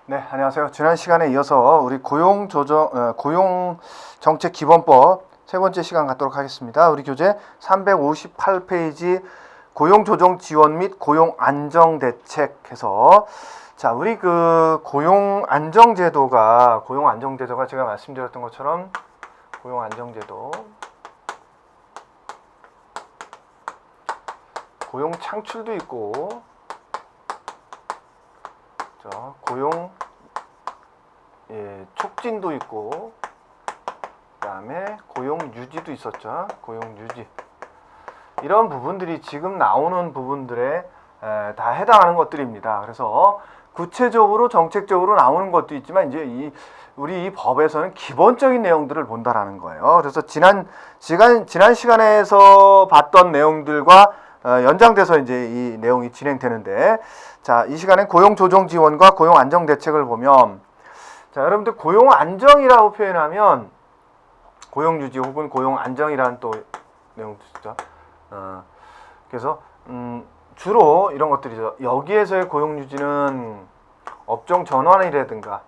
네, 안녕하세요. 지난 시간에 이어서 우리 고용정책기본법 세 번째 시간 갖도록 하겠습니다. 우리 교재 358페이지 고용조정지원 및 고용안정대책 해서 자, 우리 그 고용안정제도가 제가 말씀드렸던 것처럼 고용안정제도 고용창출도 있고 고용 촉진도 있고 그다음에 고용 유지도 있었죠. 고용 유지 이런 부분들이 지금 나오는 부분들에 다 해당하는 것들입니다. 그래서 구체적으로 정책적으로 나오는 것도 있지만 이제 우리 이 법에서는 기본적인 내용들을 본다라는 거예요. 그래서 지난 시간에서 봤던 내용들과 연장돼서 이제 이 내용이 진행되는데, 자, 이 시간엔 고용조정지원과 고용안정대책을 보면, 자, 여러분들 고용안정이라고 표현하면 고용유지 혹은 고용안정이라는 또 내용도 있죠. 그래서 주로 이런 것들이죠. 여기에서의 고용유지는 업종 전환이라든가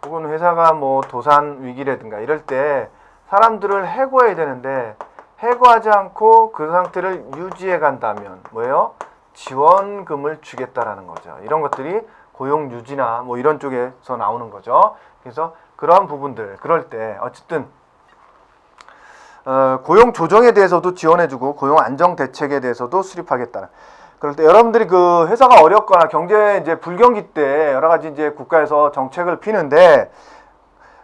혹은 회사가 뭐 도산 위기라든가 이럴 때 사람들을 해고해야 되는데 해고하지 않고 그 상태를 유지해 간다면 뭐예요? 지원금을 주겠다라는 거죠. 이런 것들이 고용 유지나 뭐 이런 쪽에서 나오는 거죠. 그래서 그러한 부분들 그럴 때 어쨌든 고용 조정에 대해서도 지원해주고 고용 안정 대책에 대해서도 수립하겠다. 그럴 때 여러분들이 그 회사가 어렵거나 경제 이제 불경기 때 여러 가지 이제 국가에서 정책을 피는데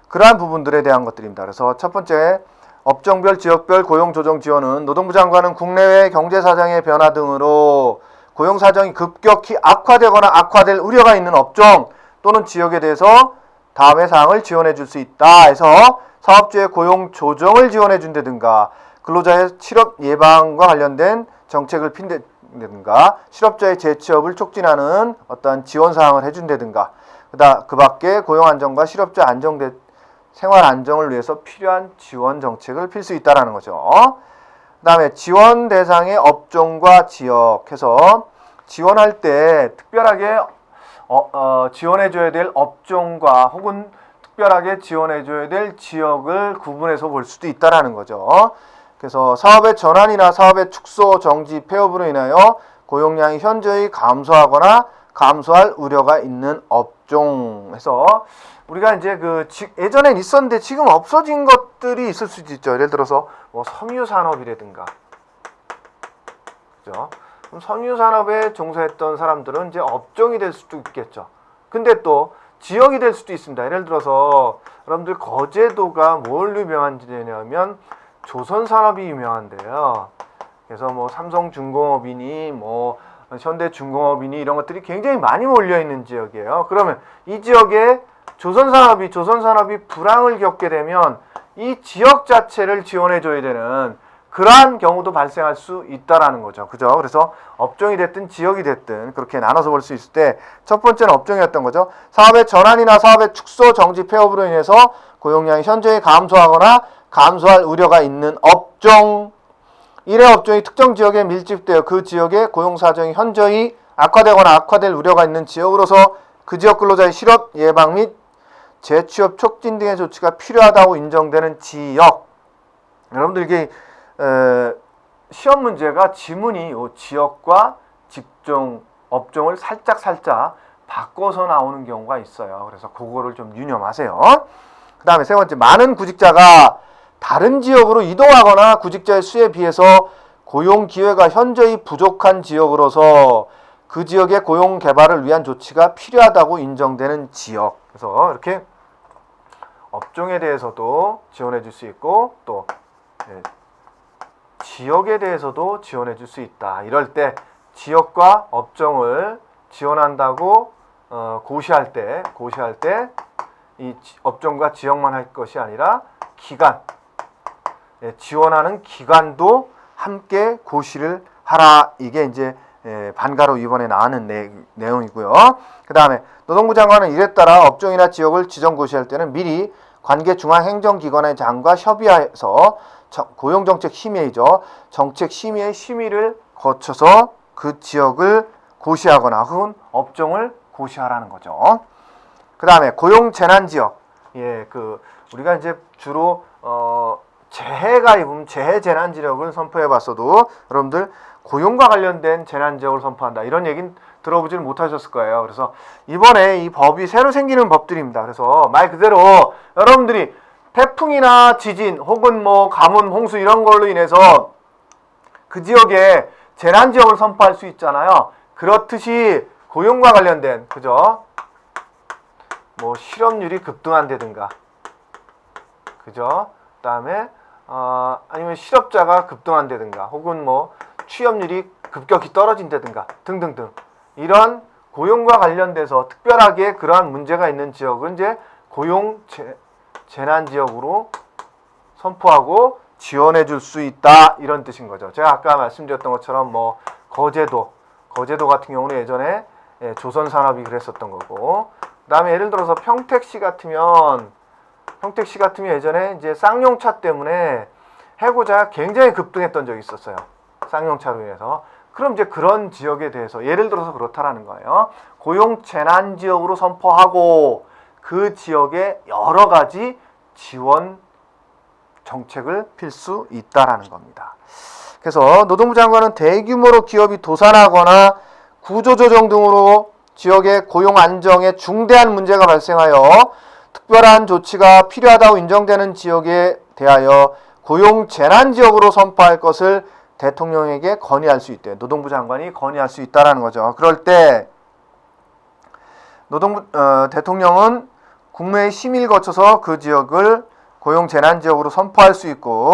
그러한 부분들에 대한 것들입니다. 그래서 첫 번째 업종별, 지역별 고용조정 지원은 노동부 장관은 국내외 경제사정의 변화 등으로 고용사정이 급격히 악화되거나 악화될 우려가 있는 업종 또는 지역에 대해서 다음의 사항을 지원해 줄 수 있다 해서 사업주의 고용조정을 지원해 준다든가 근로자의 실업 예방과 관련된 정책을 핀다든가 실업자의 재취업을 촉진하는 어떠한 지원사항을 해준다든가 그 밖에 고용안정과 실업자 생활 안정을 위해서 필요한 지원 정책을 필 수 있다라는 거죠. 그 다음에 지원 대상의 업종과 지역 해서 지원할 때 특별하게 지원해줘야 될 업종과 혹은 특별하게 지원해줘야 될 지역을 구분해서 볼 수도 있다라는 거죠. 그래서 사업의 전환이나 사업의 축소, 정지, 폐업으로 인하여 고용량이 현저히 감소하거나 감소할 우려가 있는 업종 해서 우리가 이제 예전엔 있었는데 지금 없어진 것들이 있을 수도 있죠. 예를 들어서 뭐 섬유산업이라든가, 그죠? 그럼 섬유산업에 종사했던 사람들은 이제 업종이 될 수도 있겠죠. 근데 또 지역이 될 수도 있습니다. 예를 들어서 여러분들 거제도가 뭘 유명한지냐면 조선산업이 유명한데요. 그래서 뭐 삼성중공업이니 뭐 현대중공업이니 이런 것들이 굉장히 많이 몰려 있는 지역이에요. 그러면 이 지역에 조선산업이 불황을 겪게 되면 이 지역 자체를 지원해줘야 되는 그러한 경우도 발생할 수 있다라는 거죠. 그죠? 그래서 업종이 됐든 지역이 됐든 그렇게 나눠서 볼 수 있을 때 첫 번째는 업종이었던 거죠. 사업의 전환이나 사업의 축소, 정지, 폐업으로 인해서 고용량이 현저히 감소하거나 감소할 우려가 있는 업종. 이래 업종이 특정 지역에 밀집되어 그 지역의 고용사정이 현저히 악화되거나 악화될 우려가 있는 지역으로서 그 지역 근로자의 실업 예방 및 재취업 촉진 등의 조치가 필요하다고 인정되는 지역. 여러분들 이게 시험 문제가 지문이 지역과 직종, 업종을 살짝 바꿔서 나오는 경우가 있어요. 그래서 그거를 좀 유념하세요. 그 다음에 세 번째, 많은 구직자가 다른 지역으로 이동하거나 구직자의 수에 비해서 고용 기회가 현저히 부족한 지역으로서 그 지역의 고용 개발을 위한 조치가 필요하다고 인정되는 지역. 그래서 이렇게 업종에 대해서도 지원해 줄 수 있고 또 지역에 대해서도 지원해 줄 수 있다. 이럴 때 지역과 업종을 지원한다고 고시할 때 이 업종과 지역만 할 것이 아니라 기간, 지원하는 기간도 함께 고시를 하라. 이게 이제 반가로 이번에 나오는 내용이고요. 그 다음에 노동부 장관은 이에 따라 업종이나 지역을 지정 고시할 때는 미리 관계 중앙행정기관의 장과 협의해서 고용정책 심의이죠. 정책 심의의 심의를 거쳐서 그 지역을 고시하거나 혹은 업종을 고시하라는 거죠. 그 다음에 고용재난지역. 예, 우리가 이제 주로 재해가 입으면 재해재난지역을 선포해봤어도 여러분들 고용과 관련된 재난지역을 선포한다 이런 얘기는 들어보지는 못하셨을 거예요. 그래서 이번에 이 법이 새로 생기는 법들입니다. 그래서 말 그대로 여러분들이 태풍이나 지진 혹은 뭐 가뭄, 홍수 이런 걸로 인해서 그 지역에 재난지역을 선포할 수 있잖아요. 그렇듯이 고용과 관련된, 그죠? 뭐 실업률이 급등한다든가, 그죠? 그 다음에 아니면 실업자가 급등한다든가 혹은 뭐 취업률이 급격히 떨어진다든가 등등등 이런 고용과 관련돼서 특별하게 그러한 문제가 있는 지역은 이제 고용 재난 지역으로 선포하고 지원해 줄 수 있다 이런 뜻인 거죠. 제가 아까 말씀드렸던 것처럼 뭐 거제도 같은 경우는 예전에 조선산업이 그랬었던 거고, 그다음에 예를 들어서 평택시 같으면 예전에 이제 쌍용차 때문에 해고자가 굉장히 급등했던 적이 있었어요. 쌍용차로 인해서. 그럼 이제 그런 지역에 대해서 예를 들어서 그렇다라는 거예요. 고용 재난 지역으로 선포하고 그 지역에 여러 가지 지원 정책을 필 수 있다라는 겁니다. 그래서 노동부 장관은 대규모로 기업이 도산하거나 구조조정 등으로 지역의 고용 안정에 중대한 문제가 발생하여 특별한 조치가 필요하다고 인정되는 지역에 대하여 고용 재난 지역으로 선포할 것을 대통령에게 건의할 수 있대요. 노동부 장관이 건의할 수 있다라는 거죠. 그럴 때 대통령은 국무회의 심의를 거쳐서 그 지역을 고용 재난 지역으로 선포할 수 있고,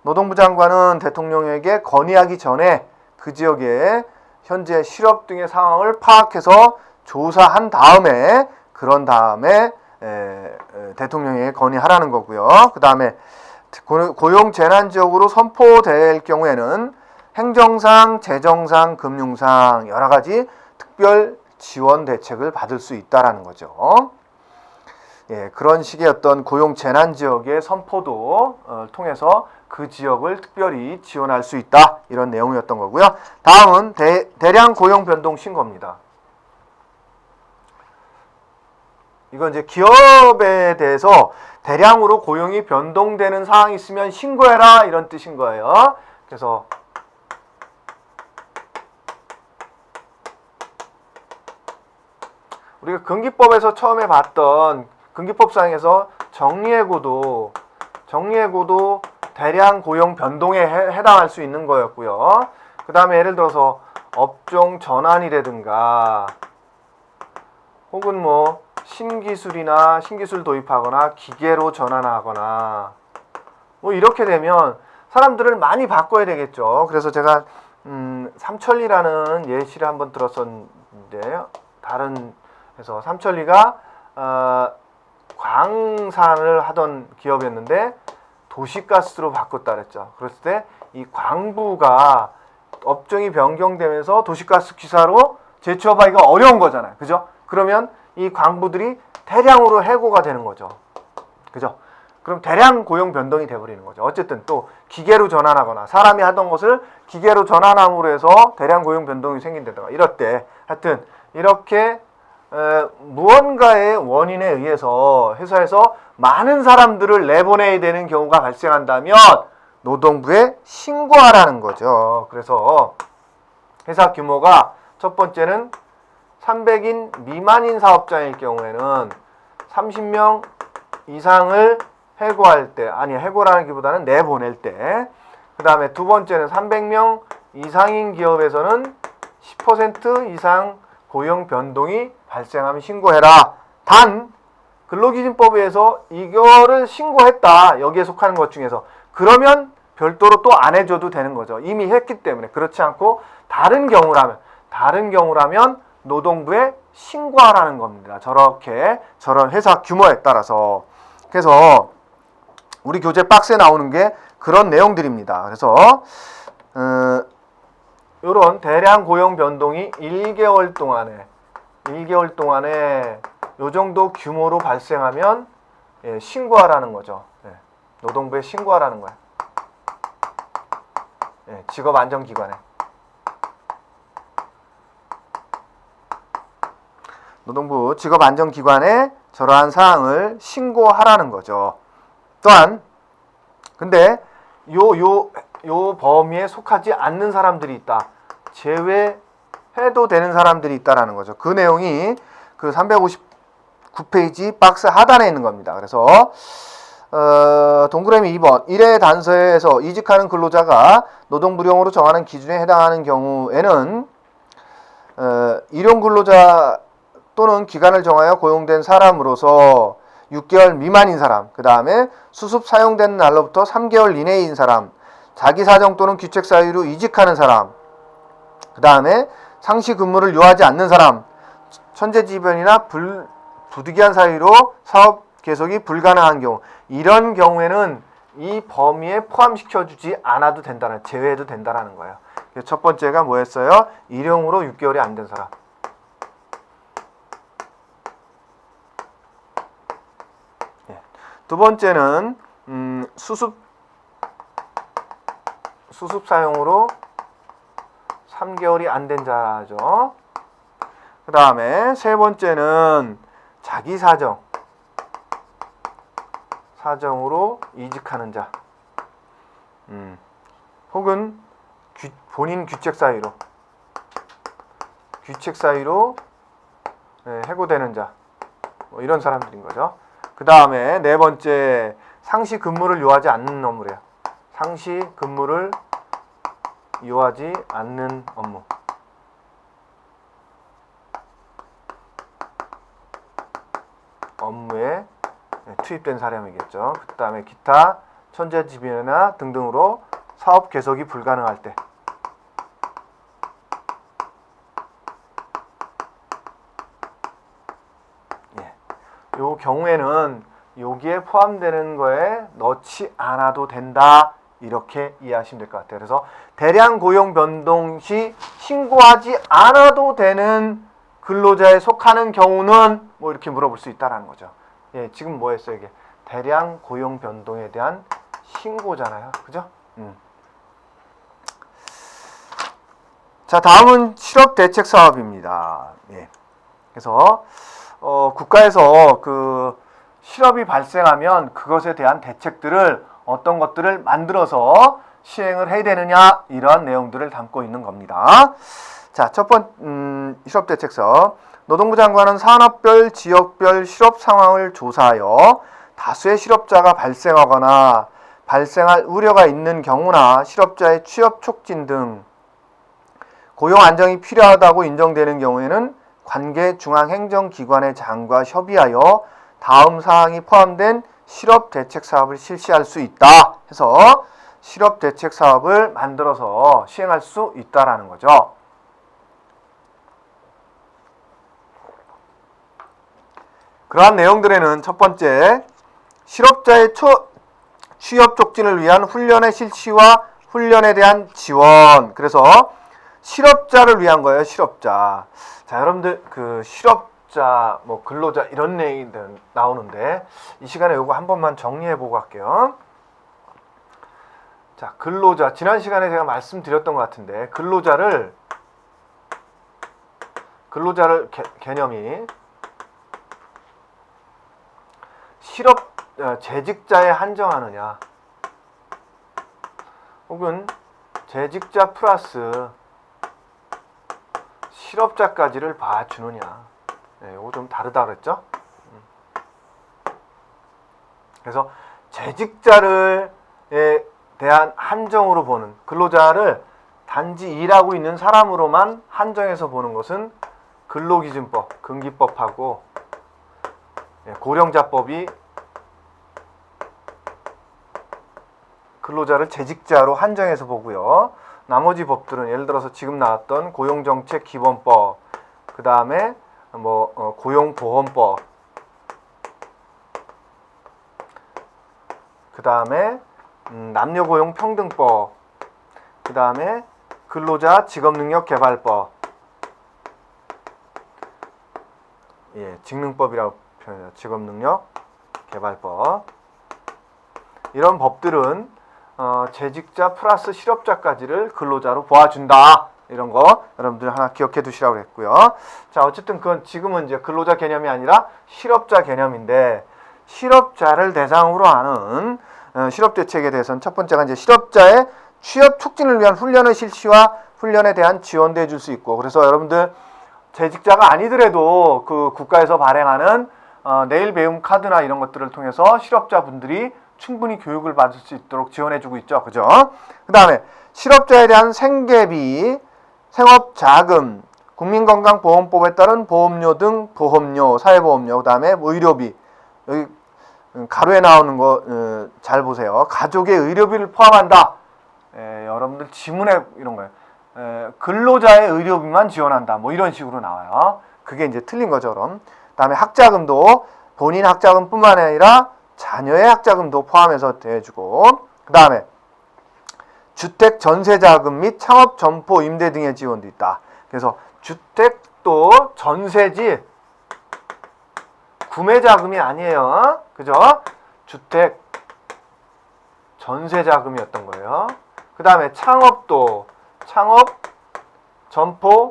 노동부 장관은 대통령에게 건의하기 전에 그 지역의 현재 실업 등의 상황을 파악해서 조사한 다음에 대통령에게 건의하라는 거고요. 그 다음에 고용 재난 지역으로 선포될 경우에는 행정상, 재정상, 금융상 여러 가지 특별 지원 대책을 받을 수 있다라는 거죠. 예, 그런 식의 어떤 고용 재난 지역의 선포도 통해서 그 지역을 특별히 지원할 수 있다 이런 내용이었던 거고요. 다음은 대량 고용 변동 신고입니다. 이건 이제 기업에 대해서 대량으로 고용이 변동되는 상황이 있으면 신고해라 이런 뜻인 거예요. 그래서 우리가 근기법에서 처음에 봤던 근기법상에서 정리해고도 대량 고용 변동에 해당할 수 있는 거였고요. 그 다음에 예를 들어서 업종 전환이라든가 혹은 뭐 신기술 도입하거나 기계로 전환하거나 뭐 이렇게 되면 사람들을 많이 바꿔야 되겠죠. 그래서 제가 삼천리라는 예시를 한번 들었었는데요. 그래서 삼천리가 광산을 하던 기업이었는데 도시가스로 바꿨다 그랬죠. 그랬을 때 이 광부가 업종이 변경되면서 도시가스 기사로 재취업하기가 어려운 거잖아요. 그죠? 그러면 이 광부들이 대량으로 해고가 되는 거죠. 그죠? 그럼 대량 고용 변동이 돼버리는 거죠. 어쨌든 또 기계로 전환하거나 사람이 하던 것을 기계로 전환함으로 해서 대량 고용 변동이 생긴다든가 이럴 때 하여튼 이렇게 무언가의 원인에 의해서 회사에서 많은 사람들을 내보내야 되는 경우가 발생한다면 노동부에 신고하라는 거죠. 그래서 회사 규모가 첫 번째는 300인 미만인 사업자일 경우에는 30명 이상을 해고할 때, 해고라는 기보다는 내보낼 때, 그 다음에 두 번째는 300명 이상인 기업에서는 10% 이상 고용 변동이 발생하면 신고해라. 단 근로기준법에 의해서 이거를 신고했다. 여기에 속하는 것 중에서. 그러면 별도로 또 안 해줘도 되는 거죠. 이미 했기 때문에. 그렇지 않고 다른 경우라면 노동부에 신고하라는 겁니다. 저런 회사 규모에 따라서. 그래서 우리 교재 박스에 나오는 게 그런 내용들입니다. 그래서 이런 대량 고용 변동이 1개월 동안에 요 정도 규모로 발생하면 신고하라는 거죠. 노동부에 신고하라는 거야. 직업안전기관에. 노동부 직업안전기관에 저러한 사항을 신고하라는 거죠. 또한 근데 요 범위에 속하지 않는 사람들이 있다. 제외해도 되는 사람들이 있다라는 거죠. 그 내용이 그 359페이지 박스 하단에 있는 겁니다. 그래서 동그라미 2번 1회 단서에서 이직하는 근로자가 노동부령으로 정하는 기준에 해당하는 경우에는 일용 근로자 또는 기간을 정하여 고용된 사람으로서 6개월 미만인 사람, 그 다음에 수습 사용된 날로부터 3개월 이내인 사람, 자기 사정 또는 규책 사유로 이직하는 사람, 그 다음에 상시 근무를 요하지 않는 사람, 천재지변이나 부득이한 사유로 사업 계속이 불가능한 경우, 이런 경우에는 이 범위에 포함시켜주지 않아도 된다는, 제외해도 된다라는 거예요. 첫 번째가 뭐였어요? 일용으로 6개월이 안 된 사람. 두 번째는 수습 사용으로 3개월이 안 된 자죠. 그 다음에 세 번째는 자기 사정으로 이직하는 자, 혹은 본인 규책 사유로 해고되는 자, 뭐 이런 사람들인 거죠. 그 다음에 네 번째, 상시 근무를 요하지 않는 업무래요. 상시 근무를 요하지 않는 업무에 투입된 사람이겠죠. 그 다음에 기타 천재지변이나 등등으로 사업 계속이 불가능할 때, 요 경우에는 여기에 포함되는 거에 넣지 않아도 된다, 이렇게 이해하시면 될 것 같아요. 그래서 대량 고용 변동 시 신고하지 않아도 되는 근로자에 속하는 경우는 뭐 이렇게 물어볼 수 있다라는 거죠. 예, 지금 뭐 했어요? 이게 대량 고용 변동에 대한 신고잖아요. 그죠? 자, 다음은 실업 대책 사업입니다. 예. 그래서 국가에서 그 실업이 발생하면 그것에 대한 대책들을, 어떤 것들을 만들어서 시행을 해야 되느냐, 이러한 내용들을 담고 있는 겁니다. 자, 첫 번째 실업대책서. 노동부 장관은 산업별, 지역별 실업 상황을 조사하여 다수의 실업자가 발생하거나 발생할 우려가 있는 경우나 실업자의 취업 촉진 등 고용 안정이 필요하다고 인정되는 경우에는 관계 중앙행정기관의 장과 협의하여 다음 사항이 포함된 실업대책 사업을 실시할 수 있다 해서 실업대책 사업을 만들어서 시행할 수 있다라는 거죠. 그러한 내용들에는 첫 번째, 실업자의 취업 촉진을 위한 훈련의 실시와 훈련에 대한 지원. 그래서 실업자를 위한 거예요. 실업자. 자, 여러분들 그 실업자, 뭐 근로자 이런 얘기들 나오는데 이 시간에 요거 한 번만 정리해 보고 갈게요. 자, 근로자. 지난 시간에 제가 말씀드렸던 것 같은데 근로자를 개념이 재직자에 한정하느냐, 혹은 재직자 플러스 실업자까지를 봐주느냐. 네, 이거 좀 다르다 그랬죠? 그래서 재직자에 대한 한정으로 보는, 근로자를 단지 일하고 있는 사람으로만 한정해서 보는 것은 근로기준법, 근기법하고 고령자법이 근로자를 재직자로 한정해서 보고요. 나머지 법들은 예를 들어서 지금 나왔던 고용정책기본법, 그 다음에 고용보험법, 그 다음에 남녀고용평등법, 그 다음에 근로자 직업능력개발법, 직능법이라고 표현해요. 직업능력개발법. 이런 법들은 재직자 플러스 실업자까지를 근로자로 보아준다, 이런 거 여러분들 하나 기억해 두시라고 그랬고요. 자, 어쨌든 그건 지금은 이제 근로자 개념이 아니라 실업자 개념인데, 실업자를 대상으로 하는 실업 대책에 대해서는 첫 번째가 이제 실업자의 취업 촉진을 위한 훈련의 실시와 훈련에 대한 지원도 해줄 수 있고, 그래서 여러분들 재직자가 아니더라도 그 국가에서 발행하는 내일 배움 카드나 이런 것들을 통해서 실업자분들이 충분히 교육을 받을 수 있도록 지원해주고 있죠. 그죠? 그 다음에 실업자에 대한 생계비, 생업자금, 국민건강보험법에 따른 보험료 등 보험료, 사회보험료, 그 다음에 의료비, 여기 가로에 나오는 거 잘 보세요. 가족의 의료비를 포함한다. 여러분들 지문에 이런 거예요. 근로자의 의료비만 지원한다. 뭐 이런 식으로 나와요. 그게 이제 틀린 거죠, 그럼. 그다음에 학자금도 본인 학자금뿐만 아니라 자녀의 학자금도 포함해서 대주고, 그다음에 주택 전세자금 및 창업 점포 임대 등의 지원도 있다. 그래서 주택도 전세지 구매 자금이 아니에요. 그죠? 주택 전세 자금이었던 거예요. 그 다음에 창업도 창업 점포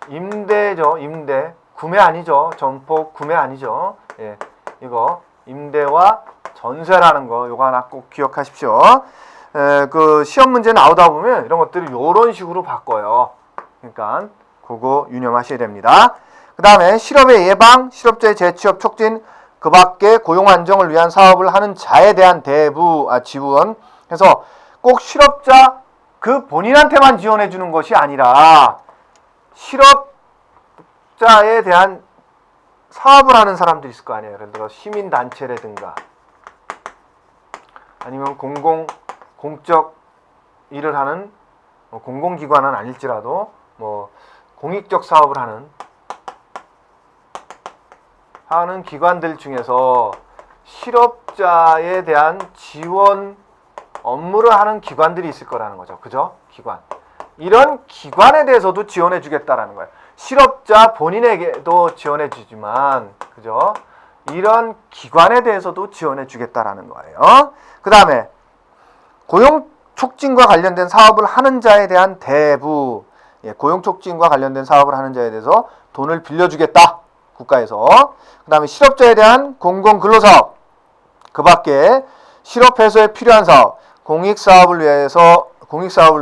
임대죠. 임대 구매 아니죠. 점포 구매 아니죠. 예, 이거 임대와 전세라는 거 요거 하나 꼭 기억하십시오. 그 시험 문제 나오다 보면 이런 것들을 요런 식으로 바꿔요. 그러니까 그거 유념하셔야 됩니다. 그 다음에 실업의 예방, 실업자의 재취업 촉진, 그 밖에 고용 안정을 위한 사업을 하는 자에 대한 지원. 그래서 꼭 실업자 그 본인한테만 지원해 주는 것이 아니라 실업자에 대한 사업을 하는 사람들이 있을 거 아니에요. 예를 들어 시민단체라든가 아니면 공적 일을 하는 공공기관은 아닐지라도 뭐 공익적 사업을 하는 기관들 중에서 실업자에 대한 지원 업무를 하는 기관들이 있을 거라는 거죠. 그죠? 기관. 이런 기관에 대해서도 지원해 주겠다라는 거예요. 실업자 본인에게도 지원해 주지만, 그죠? 이런 기관에 대해서도 지원해 주겠다라는 거예요. 그 다음에 고용 촉진과 관련된 사업을 하는 자에 대한 대부, 고용 촉진과 관련된 사업을 하는 자에 대해서 돈을 빌려주겠다. 국가에서. 그 다음에 실업자에 대한 공공근로사업, 그 밖에 실업 해소에 필요한 사업, 공익사업을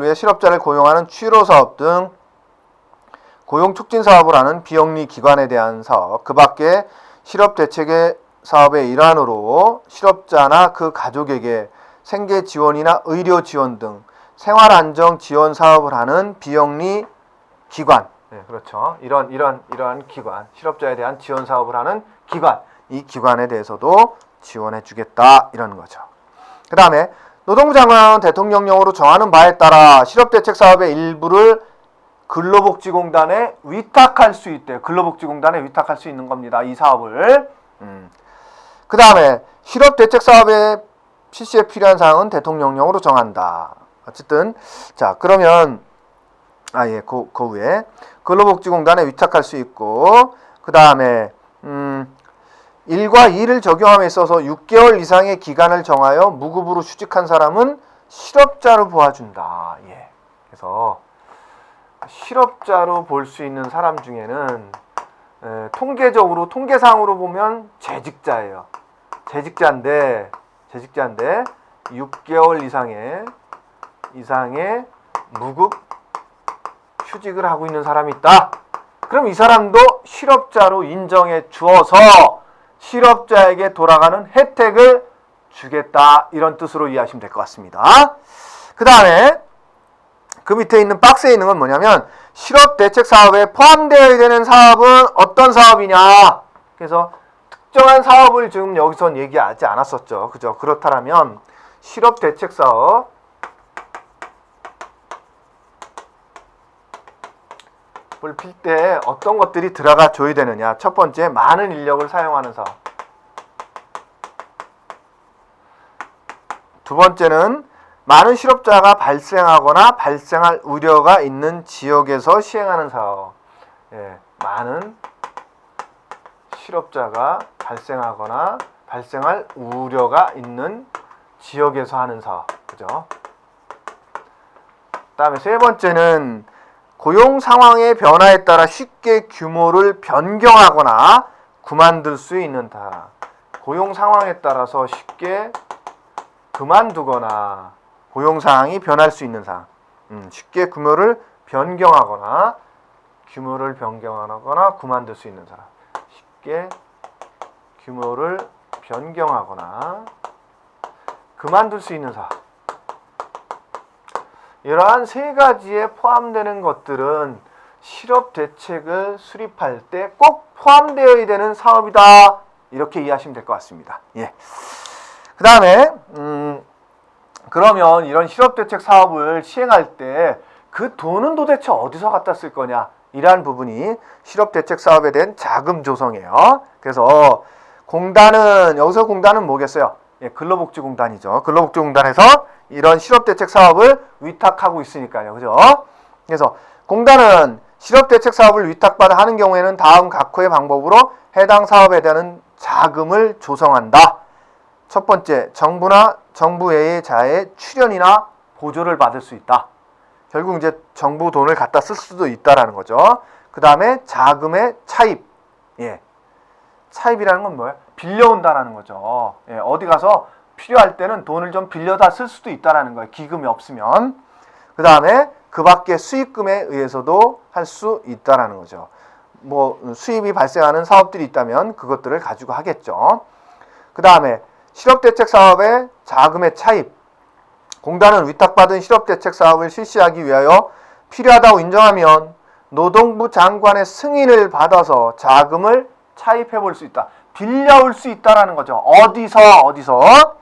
위해 실업자를 고용하는 취로사업 등 고용 촉진 사업을 하는 비영리 기관에 대한 사업, 그 밖에 실업대책의 사업의 일환으로 실업자나 그 가족에게 생계 지원이나 의료 지원 등 생활안정 지원 사업을 하는 비영리 기관, 네, 그렇죠. 이러한 기관, 실업자에 대한 지원 사업을 하는 기관, 이 기관에 대해서도 지원해 주겠다 이런 거죠. 그 다음에 노동부 장관은 대통령령으로 정하는 바에 따라 실업대책 사업의 일부를 근로복지공단에 위탁할 수 있대요. 근로복지공단에 위탁할 수 있는 겁니다. 이 사업을. 그 다음에 실업대책 사업의 실시에 필요한 사항은 대통령령으로 정한다. 어쨌든 자 그러면 그 위에 근로복지공단에 위탁할 수 있고, 그 다음에 1과 2를 적용함에 있어서 6개월 이상의 기간을 정하여 무급으로 휴직한 사람은 실업자로 보아준다. 예. 그래서 실업자로 볼 수 있는 사람 중에는 통계적으로 통계상으로 보면 재직자예요. 재직자인데 6개월 이상의 무급 휴직을 하고 있는 사람이 있다. 그럼 이 사람도 실업자로 인정해 주어서 실업자에게 돌아가는 혜택을 주겠다. 이런 뜻으로 이해하시면 될 것 같습니다. 그 다음에 그 밑에 있는 박스에 있는 건 뭐냐면 실업대책 사업에 포함되어야 되는 사업은 어떤 사업이냐. 그래서 특정한 사업을 지금 여기선 얘기하지 않았었죠. 그죠? 그렇다면 실업대책 사업 을 필 때 어떤 것들이 들어가 줘야 되느냐. 첫 번째, 많은 인력을 사용하는 사업. 두 번째는 많은 실업자가 발생하거나 발생할 우려가 있는 지역에서 시행하는 사업. 예, 많은 실업자가 발생하거나 발생할 우려가 있는 지역에서 하는 사업. 그죠? 그다음에 세 번째는 고용 상황의 변화에 따라 쉽게 규모를 변경하거나 그만둘 수 있는 사람. 고용 상황에 따라서 쉽게 그만두거나 고용 상황이 변할 수 있는 사람. 쉽게 규모를 변경하거나 그만둘 수 있는 사람. 쉽게 규모를 변경하거나 그만둘 수 있는 사람. 이러한 세 가지에 포함되는 것들은 실업 대책을 수립할 때 꼭 포함되어야 되는 사업이다. 이렇게 이해하시면 될 것 같습니다. 예. 그 다음에 그러면 이런 실업 대책 사업을 시행할 때 그 돈은 도대체 어디서 갖다 쓸 거냐? 이러한 부분이 실업 대책 사업에 대한 자금 조성이에요. 그래서 여기서 공단은 뭐겠어요? 예, 근로복지공단이죠. 근로복지공단에서 이런 실업대책 사업을 위탁하고 있으니까요. 그죠? 그래서 공단은 실업대책 사업을 위탁받아 하는 경우에는 다음 각호의 방법으로 해당 사업에 대한 자금을 조성한다. 첫 번째, 정부나 정부 외의 자의 출연이나 보조를 받을 수 있다. 결국 이제 정부 돈을 갖다 쓸 수도 있다라는 거죠. 그 다음에 자금의 차입. 예. 차입이라는 건 뭐예요? 빌려온다라는 거죠. 예, 어디 가서 필요할 때는 돈을 좀 빌려다 쓸 수도 있다라는 거예요. 기금이 없으면. 그 다음에 그 밖에 수익금에 의해서도 할 수 있다라는 거죠. 뭐 수입이 발생하는 사업들이 있다면 그것들을 가지고 하겠죠. 그 다음에 실업대책 사업의 자금의 차입. 공단은 위탁받은 실업대책 사업을 실시하기 위하여 필요하다고 인정하면 노동부 장관의 승인을 받아서 자금을 차입해 볼 수 있다. 빌려올 수 있다라는 거죠. 어디서?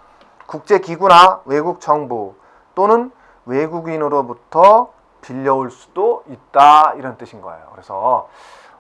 국제기구나 외국 정부 또는 외국인으로부터 빌려올 수도 있다. 이런 뜻인 거예요. 그래서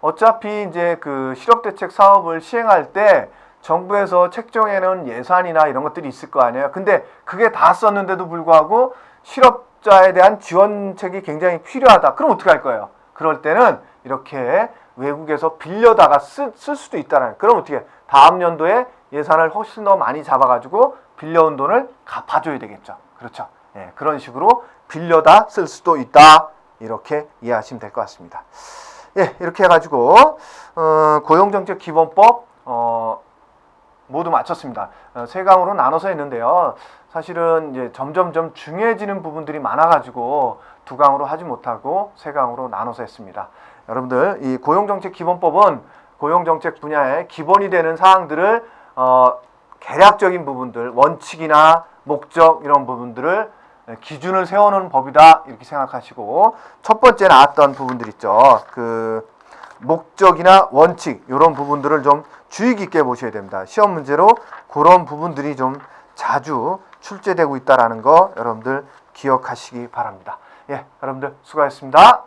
어차피 이제 그 실업대책 사업을 시행할 때 정부에서 책정해놓은 예산이나 이런 것들이 있을 거 아니에요. 근데 그게 다 썼는데도 불구하고 실업자에 대한 지원책이 굉장히 필요하다. 그럼 어떻게 할 거예요? 그럴 때는 이렇게 외국에서 빌려다가 쓸 수도 있다는. 그럼 어떻게 다음 연도에 예산을 훨씬 더 많이 잡아가지고 빌려온 돈을 갚아줘야 되겠죠. 그렇죠. 예, 그런 식으로 빌려다 쓸 수도 있다. 이렇게 이해하시면 될 것 같습니다. 예, 이렇게 해가지고 고용정책 기본법 모두 마쳤습니다. 세 강으로 나눠서 했는데요. 사실은 이제 점점점 중요해지는 부분들이 많아가지고 두 강으로 하지 못하고 세 강으로 나눠서 했습니다. 여러분들 이 고용정책 기본법은 고용정책 분야의 기본이 되는 사항들을 개략적인 부분들, 원칙이나 목적 이런 부분들을 기준을 세우는 법이다 이렇게 생각하시고, 첫 번째 나왔던 부분들 있죠. 그 목적이나 원칙 이런 부분들을 좀 주의 깊게 보셔야 됩니다. 시험 문제로 그런 부분들이 좀 자주 출제되고 있다는 거 여러분들 기억하시기 바랍니다. 예, 여러분들 수고하셨습니다.